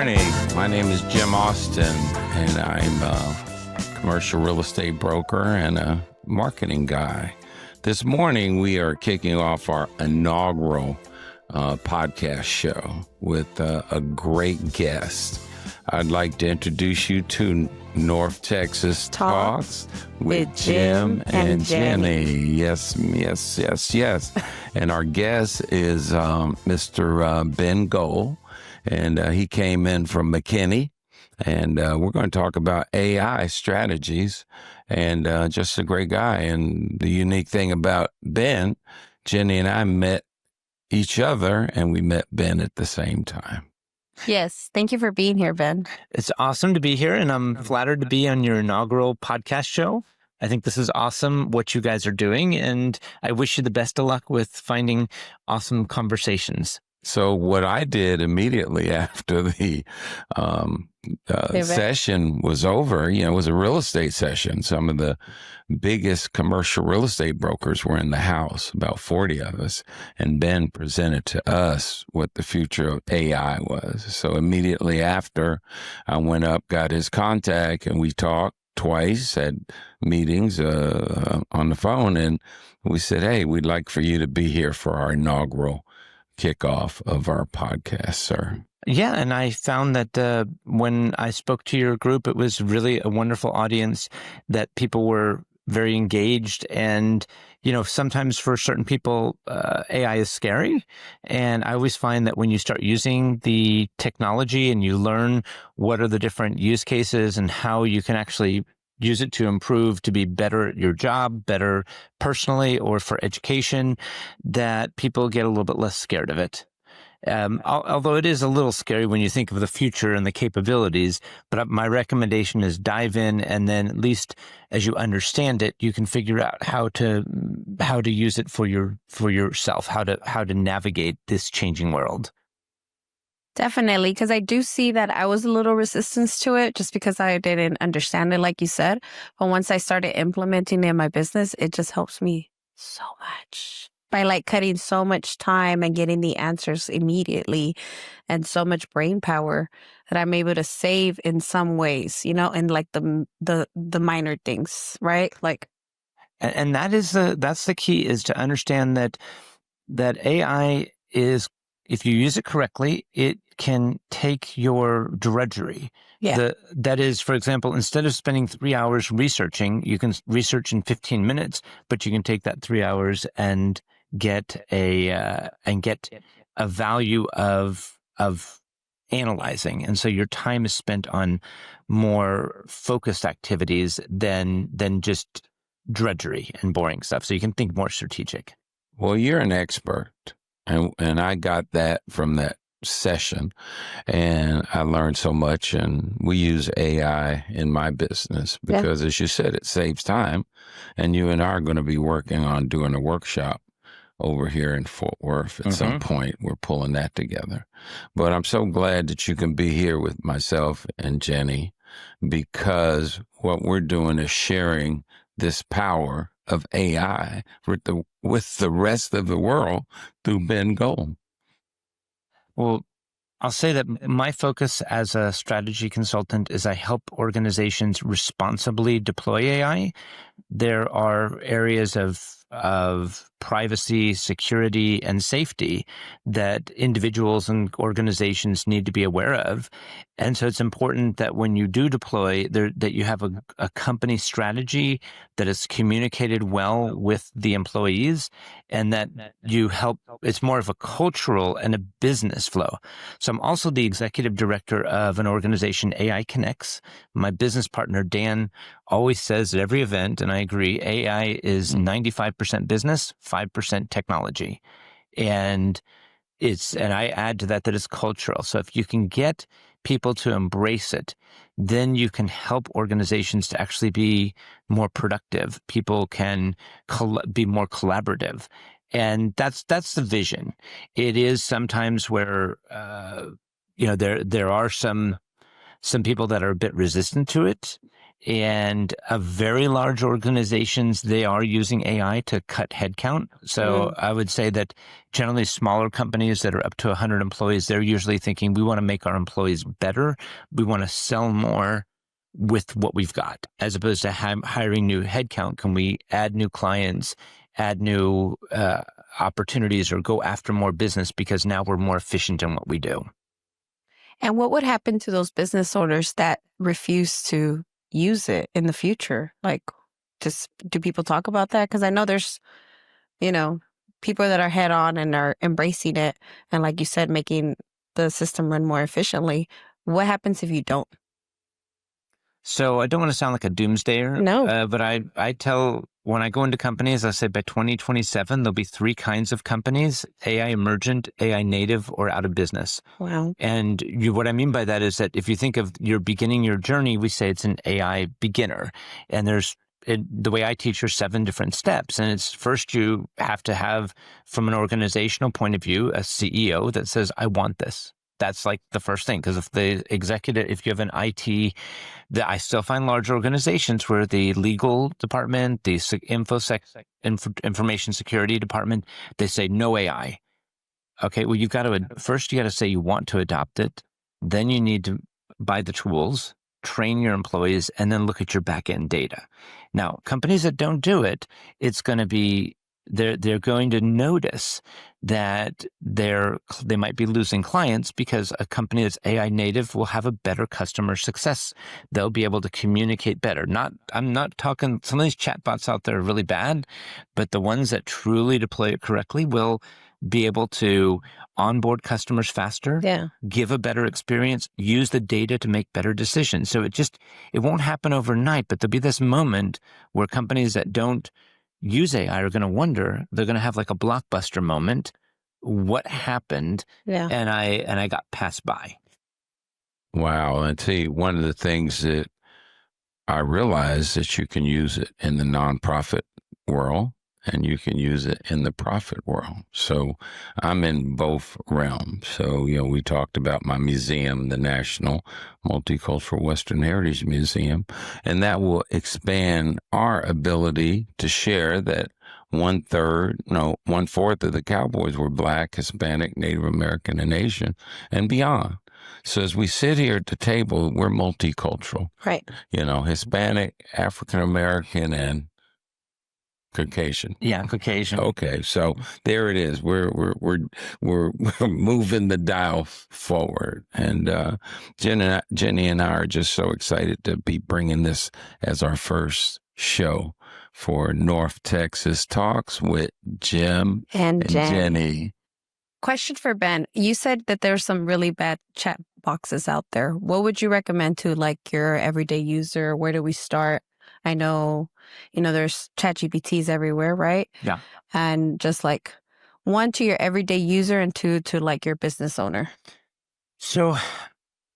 morning. My name is Jim Austin, and I'm a commercial real estate broker and a marketing guy. This morning, we are kicking off our inaugural podcast show with a great guest. I'd like to introduce you to North Texas Talks with Jim and Jenni. Yes. And our guest is Mr. Ben Gold, and he came in from McKinney, and we're going to talk about AI strategies, and just a great guy. And the unique thing about Ben, Jenni and I met each other, and we met Ben at the same time. Yes. Thank you for being here, Ben. It's awesome to be here, and I'm flattered to be on your inaugural podcast show. I think this is awesome what you guys are doing, and I wish you the best of luck with finding awesome conversations. So what I did immediately after the session was over, it was a real estate session. Some of the biggest commercial real estate brokers were in the house, about 40 of us, and Ben presented to us what the future of AI was. So immediately after, I went up, got his contact, and we talked twice, had meetings on the phone, and we said, hey, we'd like for you to be here for our inaugural kickoff of our podcast, sir. Yeah, and I found that when I spoke to your group, it was really a wonderful audience, that people were very engaged. And, sometimes for certain people, AI is scary. And I always find that when you start using the technology and you learn what are the different use cases and how you can actually use it to improve, to be better at your job, better personally or for education, that people get a little bit less scared of it. Although it is a little scary when you think of the future and the capabilities, but my recommendation is dive in, and then at least as you understand it, you can figure out how to use it for yourself, how to navigate this changing world. Definitely, because I do see that I was a little resistant to it just because I didn't understand it, like you said. But once I started implementing it in my business, it just helps me so much by cutting so much time and getting the answers immediately, and so much brain power that I'm able to save in some ways, in the minor things, right? And that's the key, is to understand that AI is, if you use it correctly, it can take your drudgery. Yeah. That is, for example, instead of spending 3 hours researching, you can research in 15 minutes, but you can take that 3 hours and get a value of analyzing. And so your time is spent on more focused activities than just drudgery and boring stuff. So you can think more strategic. Well, you're an expert. And I got that from that session, and I learned so much. And we use AI in my business because, as you said, it saves time. And you and I are going to be working on doing a workshop over here in Fort Worth at some point. We're pulling that together. But I'm so glad that you can be here with myself and Jenni, because what we're doing is sharing this power of AI with the rest of the world through Ben Gold. Well, I'll say that my focus as a strategy consultant is I help organizations responsibly deploy AI. There are areas of privacy, security, and safety that individuals and organizations need to be aware of. And so it's important that when you do deploy, that you have a company strategy that is communicated well with the employees, and that you help. It's more of a cultural and a business flow. So I'm also the executive director of an organization, AI Connects. My business partner, Dan, always says at every event, and I agree, AI is 95% business, 5% technology. And I add to that it's cultural. So if you can get people to embrace it, then you can help organizations to actually be more productive. People can be more collaborative. And that's the vision. It is sometimes where, there are some people that are a bit resistant to it. And very large organizations, they are using AI to cut headcount. So I would say that generally smaller companies that are up to 100 employees, they're usually thinking, we want to make our employees better. We want to sell more with what we've got, as opposed to hiring new headcount. Can we add new clients, add new opportunities, or go after more business because now we're more efficient in what we do? And what would happen to those business owners that refuse to use it in the future? Like, just do people talk about that? Because I know there's, people that are head on and are embracing it. And like you said, making the system run more efficiently. What happens if you don't? So I don't want to sound like a doomsdayer. No. But I tell, when I go into companies, I say by 2027, there'll be 3 kinds of companies: AI emergent, AI native, or out of business. Wow. And what I mean by that is that if you think of you're beginning your journey, we say it's an AI beginner. And the way I teach are 7 different steps. And it's first, you have to have, from an organizational point of view, a CEO that says, I want this. That's like the first thing. Because if you have an IT, I still find large organizations where the legal department, the information security department, they say no AI. Okay, well, you got to say you want to adopt it. Then you need to buy the tools, train your employees, and then look at your back-end data. Now, companies that don't do it, it's going to be, they're going to notice that they might be losing clients, because a company that's AI native will have a better customer success. They'll be able to communicate better. I'm not talking, some of these chatbots out there are really bad, but the ones that truly deploy it correctly will be able to onboard customers faster, give a better experience, use the data to make better decisions. So it won't happen overnight, but there'll be this moment where companies that don't use AI are going to wonder, they're going to have like a blockbuster moment. What happened? Yeah. And I got passed by. Wow. And see, one of the things that I realized that you can use it in the nonprofit world and you can use it in the profit world. So I'm in both realms. So, we talked about my museum, the National Multicultural Western Heritage Museum, and that will expand our ability to share that 1/4 of the cowboys were Black, Hispanic, Native American, and Asian, and beyond. So as we sit here at the table, we're multicultural. Right. Hispanic, African American, and Caucasian. Yeah, Caucasian. Okay, so there it is. We're moving the dial forward, and Jenni and I are just so excited to be bringing this as our first show for North Texas Talks with Jim and Jenni. Question for Ben. You said that there's some really bad chat boxes out there. What would you recommend to like your everyday user? Where do we start? I know, there's ChatGPTs everywhere, right? Yeah. And just like 1 to your everyday user and 2 to like your business owner. So,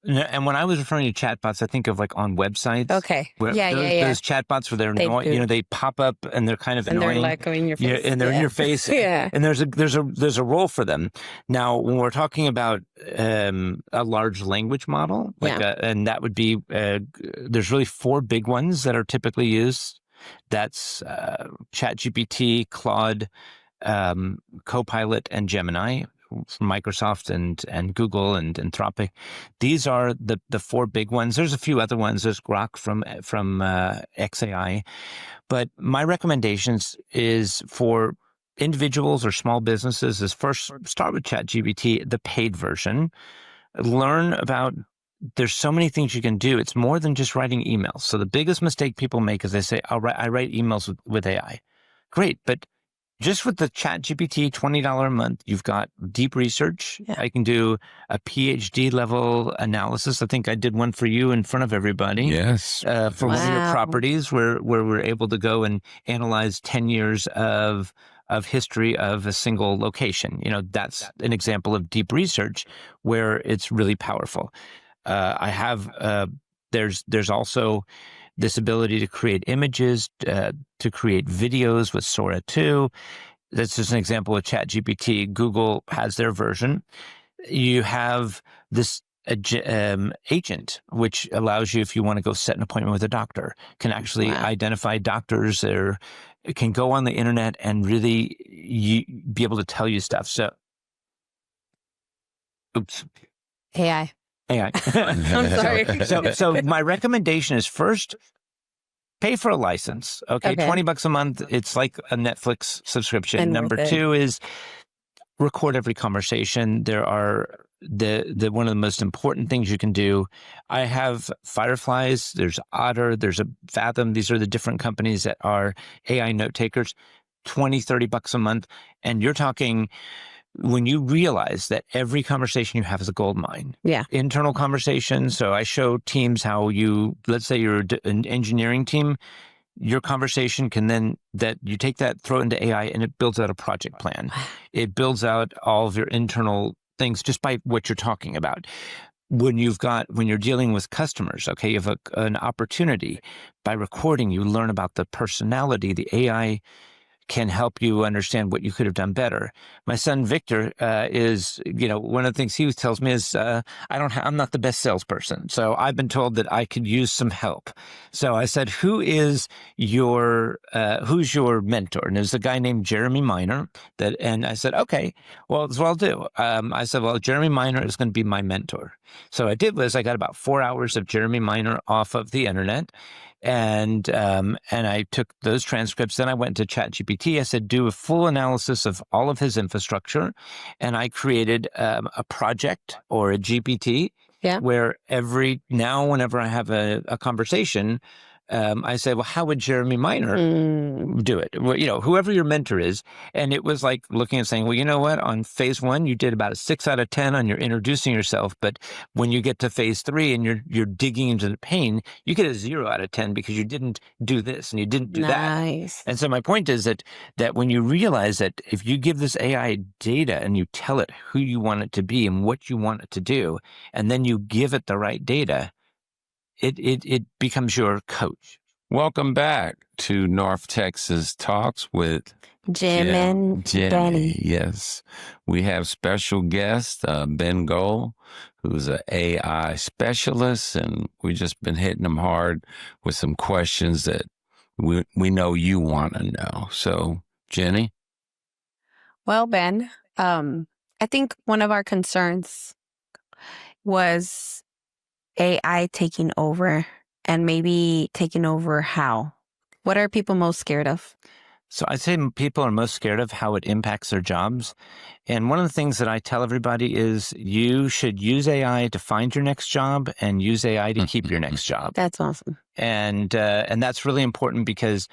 and when I was referring to chatbots, I think of like on websites. Okay. Yeah. Those chatbots where they're annoying, they pop up and they're kind of and annoying. They're like in your face. Yeah, and they're in your face. Yeah. And there's a role for them. Now, when we're talking about a large language model, and that would be, there's really 4 big ones that are typically used. That's ChatGPT, Claude, Copilot, and Gemini from Microsoft and Google and Anthropic. These are the 4 big ones. There's a few other ones. There's Grok from XAI. But my recommendations is for individuals or small businesses is first start with ChatGPT, the paid version. Learn about, there's so many things you can do. It's more than just writing emails. So the biggest mistake people make is they say, I write emails with AI. Great, but just with the ChatGPT $20 a month, you've got deep research. Yeah. I can do a PhD level analysis. I think I did one for you in front of everybody. Yes. For one of your properties where we're able to go and analyze 10 years of history of a single location. That's an example of deep research where it's really powerful. I have, there's also this ability to create images, to create videos with Sora 2. That's just an example of ChatGPT. Google has their version. You have this agent, which allows you, if you want to go set an appointment with a doctor, can actually identify doctors or can go on the internet and really be able to tell you stuff. So, oops. AI. I'm sorry. So my recommendation is first, pay for a license. Okay. $20 a month. It's like a Netflix subscription. And number two is record every conversation. There are one of the most important things you can do. I have Fireflies, there's Otter, there's a Fathom. These are the different companies that are AI note takers, $20-$30 a month. And you're talking, when you realize that every conversation you have is a gold mine. Yeah. Internal conversations. So I show teams how let's say you're an engineering team, your conversation can then, that you take that, throw it into AI, and it builds out a project plan. It builds out all of your internal things just by what you're talking about. When you're dealing with customers, okay, you have an opportunity. By recording, you learn about the personality. The AI can help you understand what you could have done better. My son, Victor, is, one of the things he tells me is, I'm not the best salesperson. So I've been told that I could use some help. So I said, who's your mentor? And there's a guy named Jeremy Miner and I said, okay, well, that's what I'll do. I said, well, Jeremy Miner is going to be my mentor. So I did was I got about 4 hours of Jeremy Miner off of the internet. And I took those transcripts. Then I went to ChatGPT. I said, do a full analysis of all of his infrastructure. And I created a project or a GPT where whenever I have a conversation, I say, well, how would Jeremy Miner do it? Well, whoever your mentor is. And it was like looking and saying, well, you know what? On phase 1, you did about a 6 out of 10 on your introducing yourself. But when you get to phase 3 and you're digging into the pain, you get a 0 out of 10 because you didn't do this and you didn't do that. And so my point is that when you realize that if you give this AI data and you tell it who you want it to be and what you want it to do, and then you give it the right data, it becomes your coach. Welcome back to North Texas Talks with Jim and Jenni. Yes. We have special guest, Ben Gold, who's an AI specialist, and we've just been hitting him hard with some questions that we know you want to know. So, Jenni? Well, Ben, I think one of our concerns was AI taking over, and maybe taking over how? What are people most scared of? So I'd say people are most scared of how it impacts their jobs. And one of the things that I tell everybody is you should use AI to find your next job and use AI to keep your next job. That's awesome. And that's really important because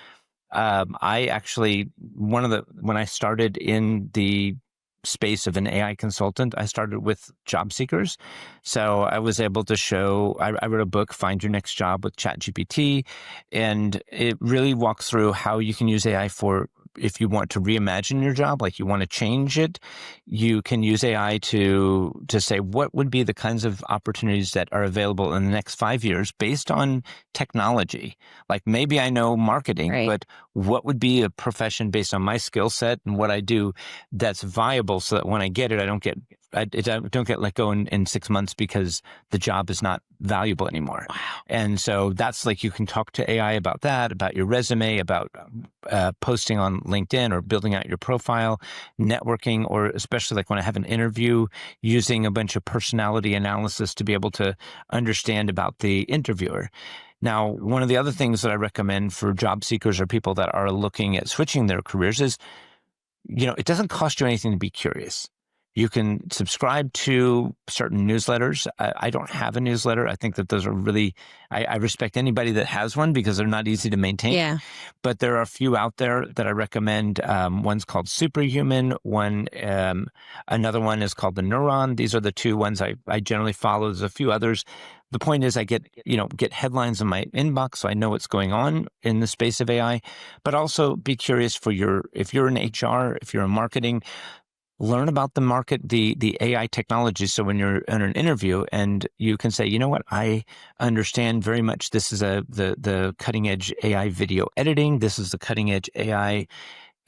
I actually, when I started in the space of an AI consultant, I started with job seekers. So I was able to show, I wrote a book, Find Your Next Job with ChatGPT, and it really walks through how you can use AI for, if you want to reimagine your job, like you want to change it, you can use AI to say what would be the kinds of opportunities that are available in the next 5 years based on technology. Like maybe I know marketing, but what would be a profession based on my skill set and what I do that's viable, so that when I get it, I don't get let go in 6 months because the job is not valuable anymore. Wow. And so that's like, you can talk to AI about that, about your resume, about posting on LinkedIn or building out your profile, networking, or especially like when I have an interview, using a bunch of personality analysis to be able to understand about the interviewer. Now, one of the other things that I recommend for job seekers or people that are looking at switching their careers is, it doesn't cost you anything to be curious. You can subscribe to certain newsletters. I don't have a newsletter. I think that those are really, I respect anybody that has one because they're not easy to maintain. Yeah. But there are a few out there that I recommend. One's called Superhuman. Another one is called The Neuron. These are the two ones I generally follow. There's a few others. The point is I get headlines in my inbox, so I know what's going on in the space of AI, but also be curious if you're in HR, if you're in marketing, learn about the market, the AI technology. So when you're in an interview and you can say, you know what, I understand very much this is the cutting edge AI video editing. This is the cutting edge AI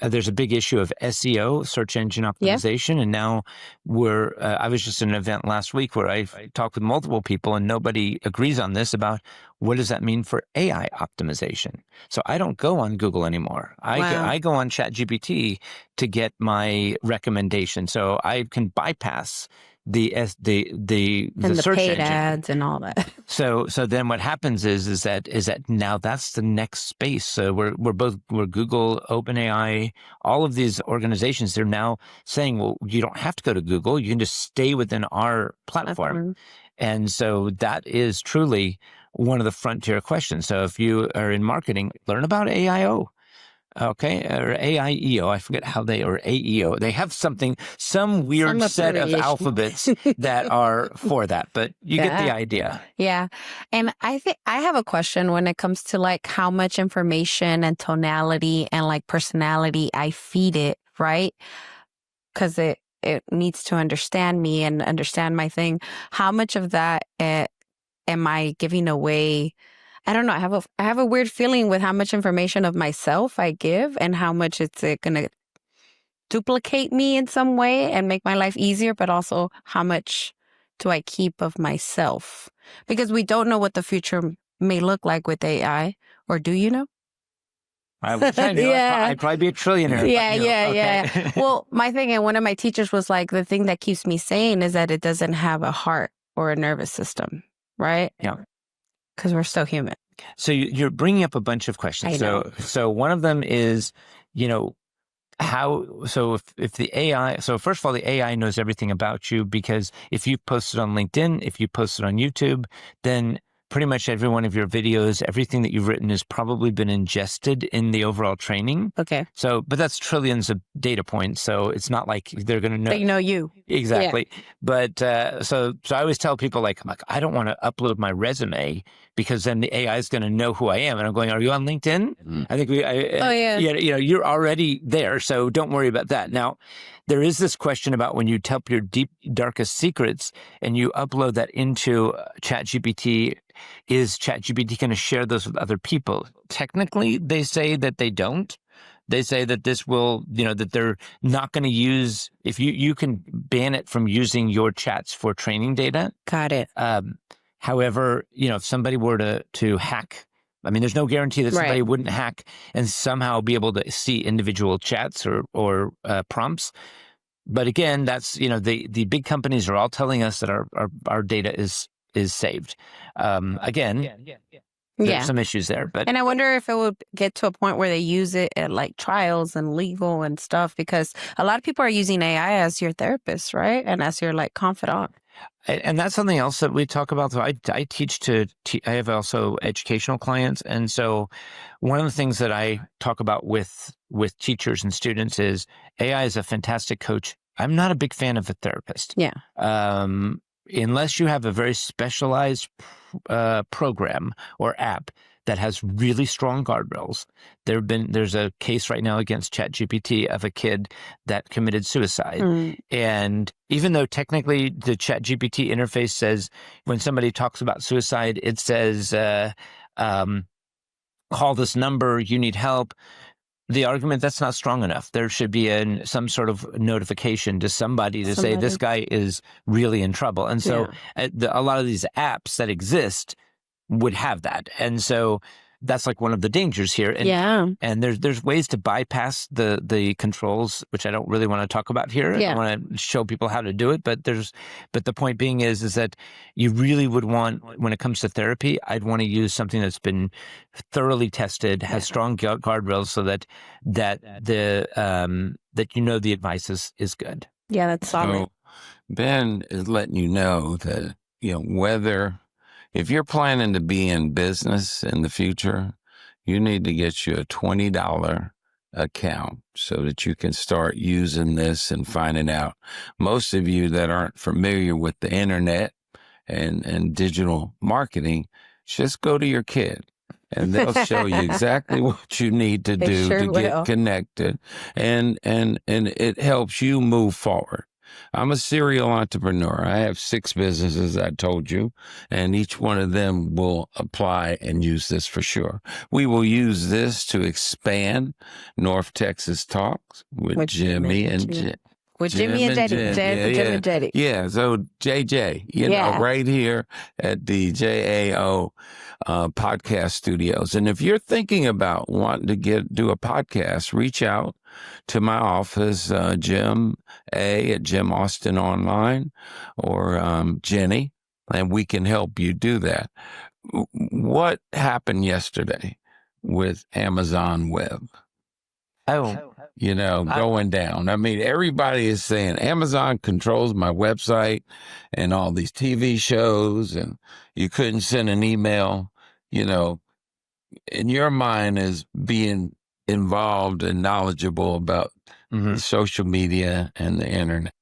there's a big issue of SEO, search engine optimization. And now I was just at an event last week where I talked with multiple people and nobody agrees on this about what does that mean for AI optimization. So I don't go on Google anymore. I go on ChatGPT to get my recommendation. So I can bypass the search paid engine ads and all that. So then what happens is that now that's the next space. So we're Google, OpenAI, all of these organizations. They're now saying, well, you don't have to go to Google. You can just stay within our platform. And so that is truly one of the frontier questions. So if you are in marketing, learn about AIO. Okay, or AIEO, I forget how or AEO. They have some weird set of alphabets that are for that, but you get the idea. Yeah. And I think I have a question when it comes to like how much information and tonality and like personality I feed it, right? Because it needs to understand me and understand my thing. How much of that am I giving away? I don't know. I have a weird feeling with how much information of myself I give and how much it's going to duplicate me in some way and make my life easier, but also how much do I keep of myself? Because we don't know what the future may look like with AI. Or do you know? I wish I knew. I'd probably be a trillionaire. Yeah. Well, my thing, and one of my teachers was like, the thing that keeps me sane is that it doesn't have a heart or a nervous system, right? Yeah. Because we're still human. So you're bringing up a bunch of questions. I know. So one of them is, if the AI, so first of all, the AI knows everything about you because if you posted on LinkedIn, if you posted on YouTube, then pretty much every one of your videos, everything that you've written has probably been ingested in the overall training. Okay. So, but that's trillions of data points. So it's not like they're going to know. They know you. Exactly. Yeah. But so I always tell people like, I don't want to upload my resume because then the AI is going to know who I am. And I'm going, are you on LinkedIn? Mm-hmm. I think you're already there. So don't worry about that. Now, there is this question about when you tell your deep, darkest secrets and you upload that into ChatGPT, is ChatGPT going to share those with other people? Technically, they say that they don't. They say that this will, that they're not going to use, if you can ban it from using your chats for training data. Got it. However, if somebody were to hack, I mean, there's no guarantee that somebody wouldn't hack and somehow be able to see individual chats or prompts. But again, that's, the big companies are all telling us that our data is saved. There's some issues there, and I wonder if it would get to a point where they use it at like trials and legal and stuff, because a lot of people are using AI as your therapist, right? And as your like confidant. And that's something else that we talk about. So I teach I have also educational clients. And so one of the things that I talk about with teachers and students is AI is a fantastic coach. I'm not a big fan of a therapist. Yeah. Unless you have a very specialized program or app that has really strong guardrails. There's a case right now against ChatGPT of a kid that committed suicide. And even though technically the ChatGPT interface says when somebody talks about suicide, it says, call this number, you need help. The argument, that's not strong enough. There should be some sort of notification to somebody to say this guy is really in trouble. And so a lot of these apps that exist would have that. And so that's like one of the dangers here. And there's ways to bypass the controls, which I don't really want to talk about here. I want to show people how to do it. But the point being is that you really would want, when it comes to therapy, I'd want to use something that's been thoroughly tested, has strong guardrails, so that the advice is good. Yeah, that's solid. So Ben is letting you know that whether. If you're planning to be in business in the future, you need to get you a $20 account so that you can start using this and finding out. Most of you that aren't familiar with the internet and digital marketing, just go to your kid and they'll show you exactly what you need to do to get connected. And it helps you move forward. I'm a serial entrepreneur. I have 6 businesses, I told you, and each one of them will apply and use this for sure. We will use this to expand North Texas Talks with Jimmy and Jen. With Jimmy and Jenni. Jim and Jenni. Yeah, so JJ, you know, right here at the JAO podcast studios. And if you're thinking about wanting to do a podcast, reach out to my office, Jim A at Jim Austin Online, or Jenni, and we can help you do that. What happened yesterday with Amazon Web? You know, going down. I mean, everybody is saying Amazon controls my website and all these TV shows, and you couldn't send an email, you know, in your mind as being involved and knowledgeable about social media and the internet.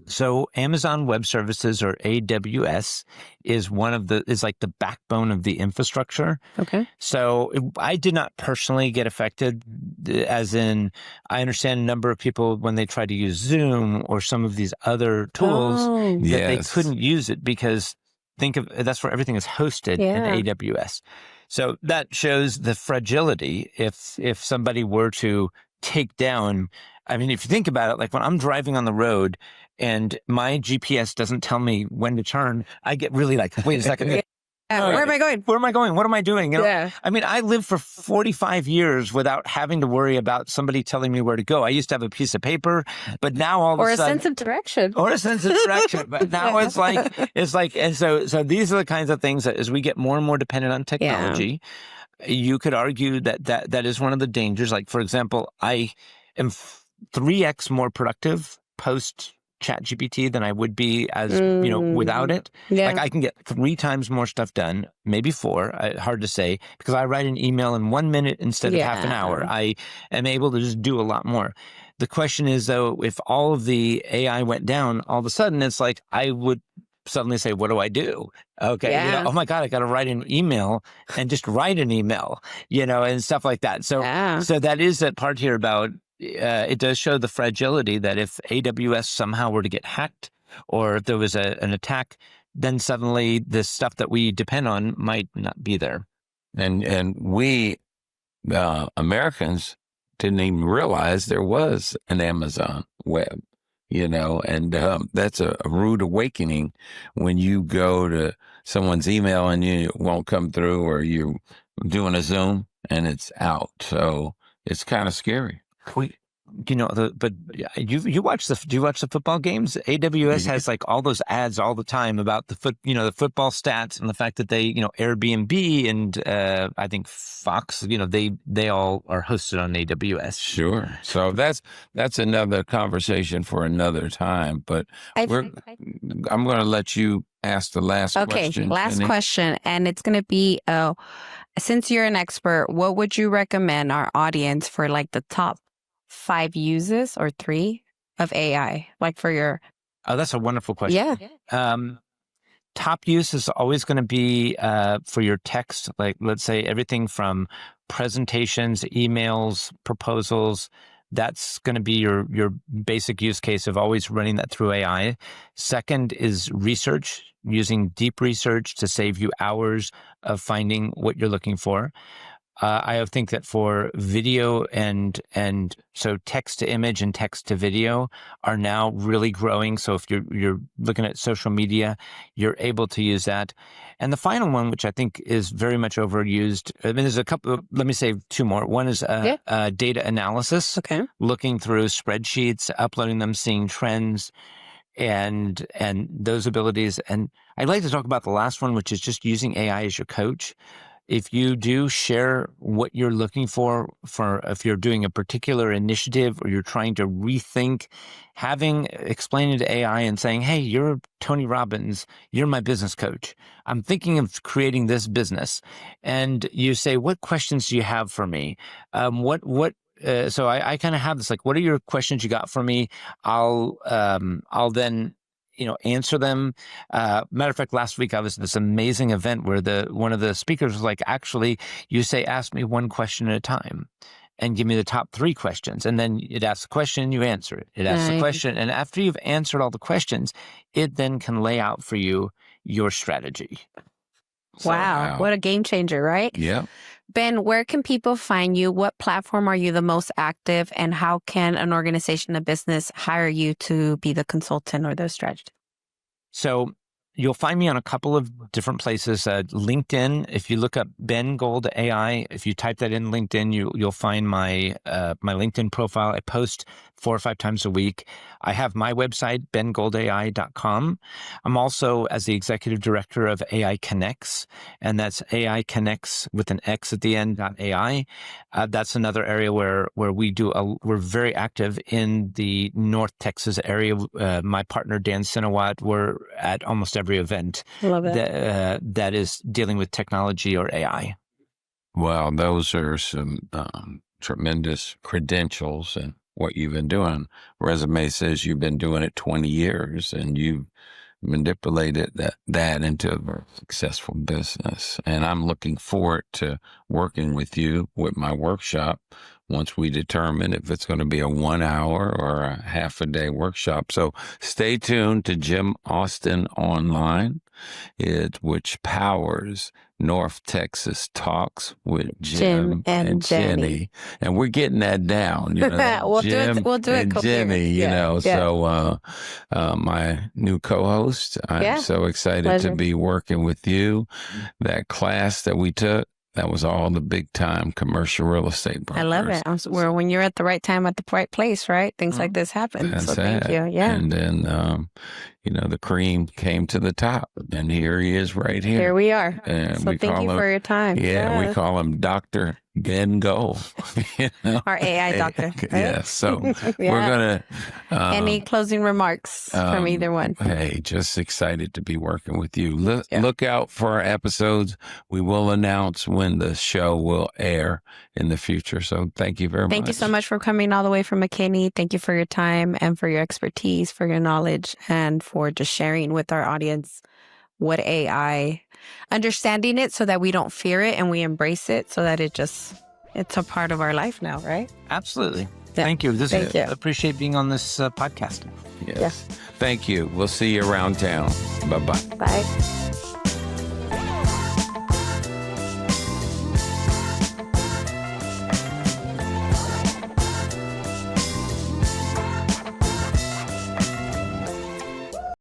So Amazon Web Services, or AWS, is like the backbone of the infrastructure. Okay. So I did not personally get affected, as in I understand a number of people when they try to use Zoom or some of these other tools that they couldn't use it because that's where everything is hosted in AWS. So that shows the fragility if somebody were to take down. I mean, if you think about it, like when I'm driving on the road and my GPS doesn't tell me when to turn, I get really like, wait a second. Where am I going? Where am I going? What am I doing? You know? Yeah. I mean, I lived for 45 years without having to worry about somebody telling me where to go. I used to have a piece of paper, but now all of a sudden, sense of direction. Or a sense of direction. But now it's like, and so these are the kinds of things that as we get more and more dependent on technology, you could argue that is one of the dangers. Like, for example, I am 3x more productive post ChatGPT than I would be as, you know, without it. Yeah. Like I can get 3 times more stuff done, maybe 4, hard to say, because I write an email in 1 minute instead of half an hour. I am able to just do a lot more. The question is, though, if all of the AI went down, all of a sudden it's like I would suddenly say, what do I do? Okay. You know, oh my God, I got to write an email and just write an email, you know, and stuff like that. So, so that is that part here about, it does show the fragility that if AWS somehow were to get hacked or if there was an attack, then suddenly this stuff that we depend on might not be there. And we, Americans, didn't even realize there was an Amazon Web, you know, and that's a rude awakening when you go to someone's email and you won't come through, or you're doing a Zoom and it's out. So it's kind of scary. You know, but do you watch the football games? AWS has like all those ads all the time about the football stats and the fact that they, you know, Airbnb and I think Fox, you know, they all are hosted on AWS. Sure. So that's another conversation for another time. But I'm going to let you ask the last question. Okay, last Jenni. question, and it's going to be, since you're an expert, what would you recommend our audience for like the top 5 uses or 3 of AI, like for your... Oh, that's a wonderful question. Yeah. Top use is always going to be for your text, like let's say everything from presentations, emails, proposals. That's going to be your basic use case of always running that through AI. Second is research, using deep research to save you hours of finding what you're looking for. I think that for video and so text to image and text to video are now really growing. So if you're looking at social media, you're able to use that. And the final one, which I think is very much overused, I mean, there's a couple, let me say 2 more. One is data analysis, looking through spreadsheets, uploading them, seeing trends, and those abilities. And I'd like to talk about the last one, which is just using AI as your coach. If you do share what you're looking for if you're doing a particular initiative or you're trying to rethink, explaining to AI and saying, hey, you're Tony Robbins, you're my business coach. I'm thinking of creating this business. And you say, what questions do you have for me? So I kind of have this, like, what are your questions you got for me? I'll then, you know, answer them. Matter of fact, last week I was at this amazing event where one of the speakers was like, actually, you say, ask me one question at a time. and give me the top 3 questions. And then it asks a question, you answer it. It asks a Right. question. And after you've answered all the questions, it then can lay out for you your strategy. Wow. What a game changer, right? Yeah. Ben, where can people find you? What platform are you the most active? And how can an organization, a business hire you to be the consultant or the strategist? So you'll find me on a couple of different places. LinkedIn, if you look up Ben Gold AI, if you type that in LinkedIn, you'll find my LinkedIn profile. I post 4 or 5 times a week. I have my website, bengoldai.com. I'm also as the executive director of AI Connects, and that's AI Connects with an X at the end, .ai. That's another area where we're very active in the North Texas area. My partner, Dan Sinowat, we're at almost every event Love it. that is dealing with technology or AI. Well, those are some tremendous credentials and what you've been doing. Resume says you've been doing it 20 years and you've manipulated that into a very successful business. And I'm looking forward to working with you with my workshop once we determine if it's going to be a 1 hour or a half a day workshop. So stay tuned to Jim Austin Online, which powers North Texas Talks with Jim and Jenni. And we're getting that down, you know. we'll Jim do it and Jenni, you know. Yeah. So my new co-host, I'm so excited to be working with you. That class that we took, that was all the big time commercial real estate brokers. I love it. When you're at the right time at the right place, right? Things like this happen. That's so thank you. Yeah. And then, the cream came to the top, and here he is right here. Here we are. And so thank you for your time. Yeah, we call him Dr. Ben Gold. Our AI doctor. Right? Yeah, so we're going to... Any closing remarks from either one? Hey, just excited to be working with you. Look out for our episodes. We will announce when the show will air in the future. So thank you very much. Thank you so much for coming all the way from McKinney. Thank you for your time and for your expertise, for your knowledge, and for just sharing with our audience what AI, understanding it so that we don't fear it and we embrace it so that it's a part of our life now, right? Absolutely. Yeah. Thank you. Thank you. Appreciate being on this podcast. Yes. Thank you. We'll see you around town. Bye-bye. Bye.